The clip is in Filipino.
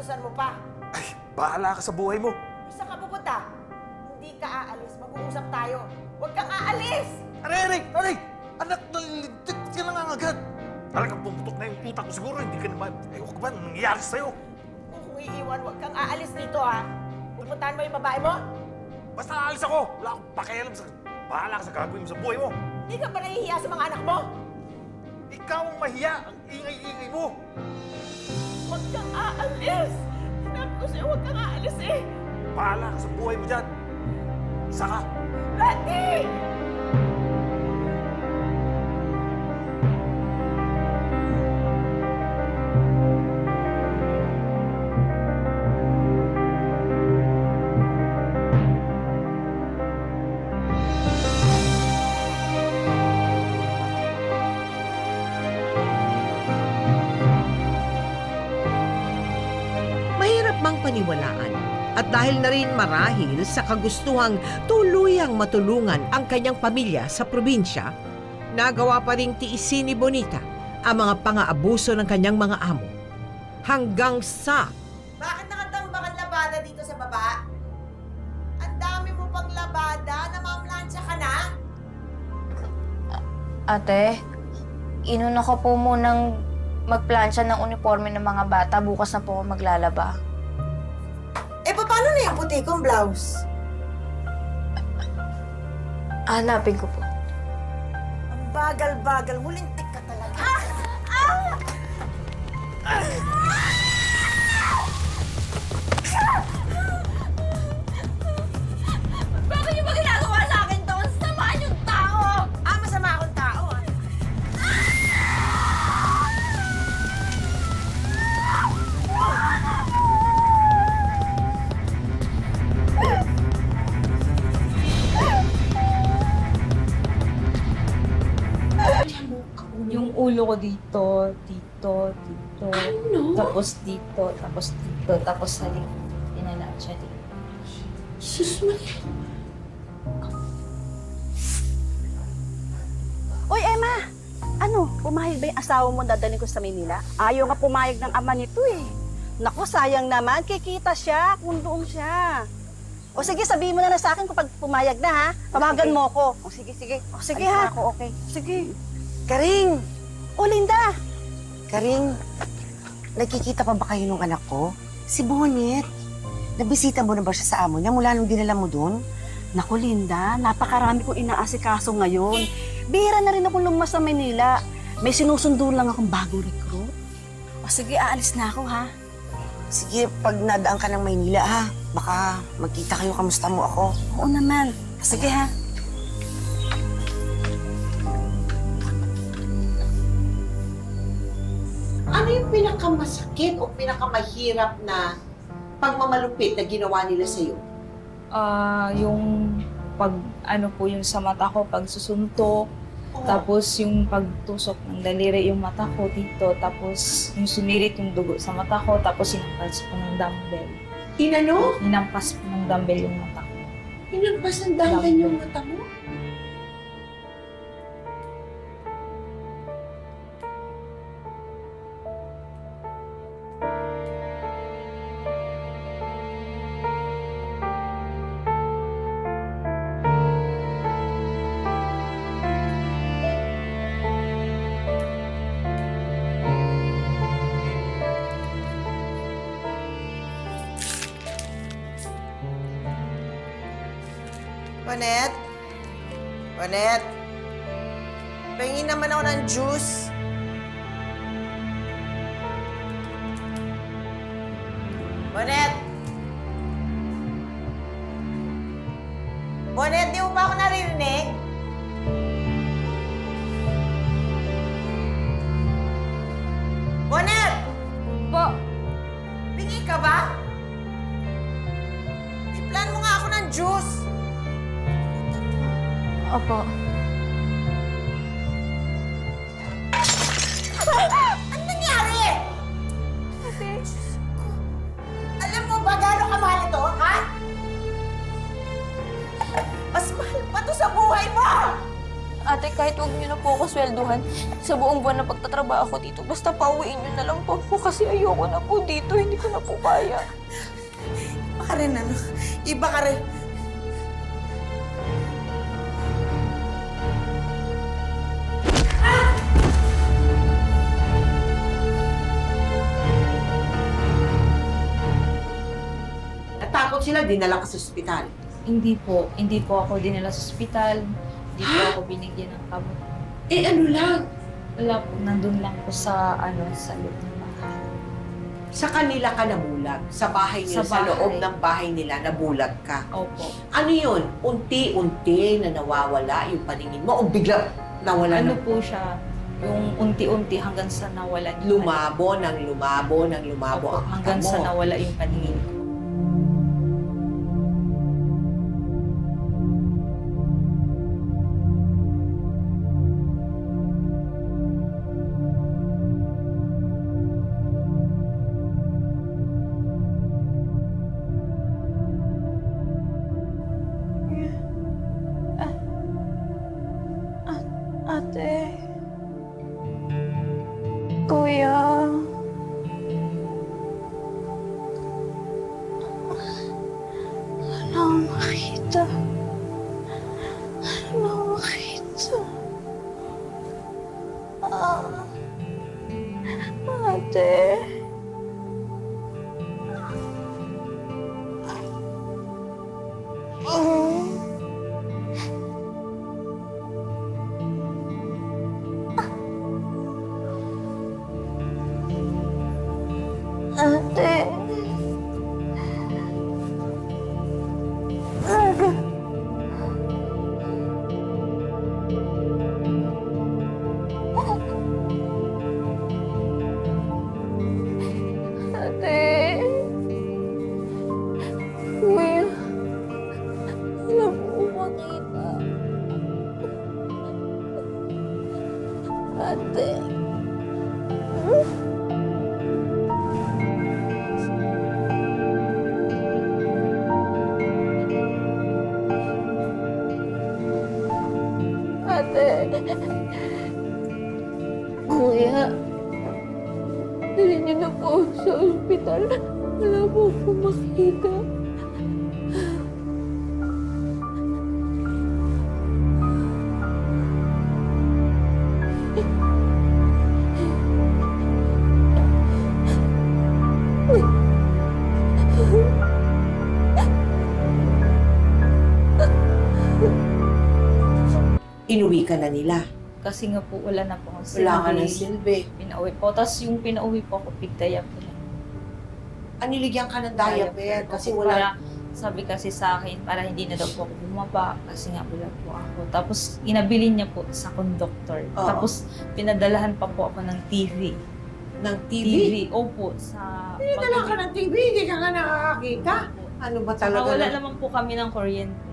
Aabusan mo pa. Ay, bahala ka sa buhay mo. Saan ka pupunta? Hindi ka aalis. Mag-uusap tayo. Huwag kang aalis! Aray! Anak, nalilintik ka na nga agad. Talagang pumutok na yung utak ko siguro. Hindi ka naman... Ewan ko ba, anong nangyayari sa'yo? Kung iiwan, huwag kang aalis dito, ha? Pupuntahan mo yung babae mo? Basta aalis ako. Wala akong pakialam sa... Bahala ka sa gagawin mo sa buhay mo. Hindi ka ba nahihiya sa mga anak mo? Ikaw ang mahiya. Ang ingay-ingay mo. Huwag kang aalis! Sinabi ko sa'yo, huwag kang aalis eh! Bahala ka sa buhay mo dyan. Isa ka. Randy! Mahirap mang paniwalaan at dahil na rin marahil sa kagustuhang tuluyang matulungan ang kanyang pamilya sa probinsya, nagawa pa ring tiisin ni Bonita ang mga pang-aabuso ng kanyang mga amo. Hanggang sa Bakit nakatambak ang labada dito sa baba? Ang dami mo pang labada, namamlansya ka na? Ate, inuna ko po munang magplansya ng uniforme ng mga bata. Bukas na po ako maglalaba. Eh, paano na yung puti kong blouse? Hanapin ko po. Ang bagal-bagal, hulintik ka talaga. Bakit niyo ba ginagawa sa akin to? Sama yung tao! Masama akong tao, ah. Yung ulo ko dito, dito. Ano? Tapos dito, tapos sa likod. Pinalaan siya dito. Sus, Maria. Uy, Emma! Ano, pumayag ba yung asawa mo dadalhin ko sa Manila? Ayaw nga pumayag ng ama nito eh. Naku, sayang naman. Kikita siya kung doon siya. O sige, sabihin mo na sa akin kapag pumayag na ha. Tawagan mo ko. O sige. O sige ha. Ako, okay. Sige. Karing! O Linda! Karing, nagkikita pa ba kayo ng anak ko? Si Bonnet. Nabisita mo na ba siya sa amo niya mula nung dinala mo doon? Naku, Linda, napakarami kong inaasikaso ngayon. Bihira na rin akong lumas sa Manila. May sinusundo lang akong bagong recruit. O sige, aalis na ako ha. Sige, pag nadaan ka ng Maynila ha, baka magkita kayo, kamusta mo ako? Oo naman. Sige ha. Ano yung pinakamasakit o pinakamahirap na pagmamalupit na ginawa nila sa'yo? Yung ano po yung sa mata ko, pagsusuntok. Tapos yung pagtusok ng daliri yung mata ko dito. Tapos yung sumirit yung dugo sa mata ko. Tapos hinampas po ng dumbbell. Inano? Hinampas po ng dumbbell yung mata ko. Hinampas ng damdan yung mata mo? Bonnet? Pahingin naman ako ng juice. Bonnet? Bonnet, di mo ba ako naririnig? Bonnet! Po, Bingi ka ba? Tiplan mo nga ako ng juice. opo. Ano nangyari? Ate. Alam mo ba gano'ng kamahal ito, ha? Mas mahal pa to sa buhay mo! Ate, kahit huwag niyo na po ako swelduhan sa buong buwan na pagtatrabaho ko dito, basta pauwiin niyo na lang po ako kasi ayoko na po dito. Hindi ko na po kaya. Iba ka rin, ano? Iba ka rin. Natakot sila, dinala ka sa ospital. Hindi po ako dinala sa ospital. Hindi po ako binigyan ng gamot. Eh ano lang, Wala po, nandun lang po sa loob ng bahay. sa kanila ka nabulag. Sa bahay nila, Sa sa, bahay. loob ng bahay nila, nabulag ka. Opo. Ano yun? Unti-unti na nawawala yung paningin mo o bigla nawala Ano na? po siya, yung unti-unti hanggang sa nawala yung Lumabo ng lumabo ng lumabo Opo, ang hanggang mata sa mo. nawala yung paningin ko. Ate. Kuya. Wala akong makita. Wala akong makita. Ate. Ate. Ate. Kuya. Wala po makita. Ate. Ate. Kuya. Dali niyo na po sa ospital. Wala po ako makita. Inuwi ka na nila. Kasi nga po wala na po akong Wala ka ng silbi. silbi. Pinauwi po. Tapos yung pinauwi po ako, pigdaya po lang. Niligyan ka ng diaper kasi Opo, wala. para- sabi kasi sa akin, para hindi na daw po ako bumaba kasi nga bulag po ako. Tapos inabili niya po sa conductor. Oo. Tapos pinadalahan pa po ako ng TV. ng TV. Opo, sa... Pinadala ka ng TV, hindi ka nga nakakakita. Ano ba Saka talaga? wala naman po kami ng kuryente.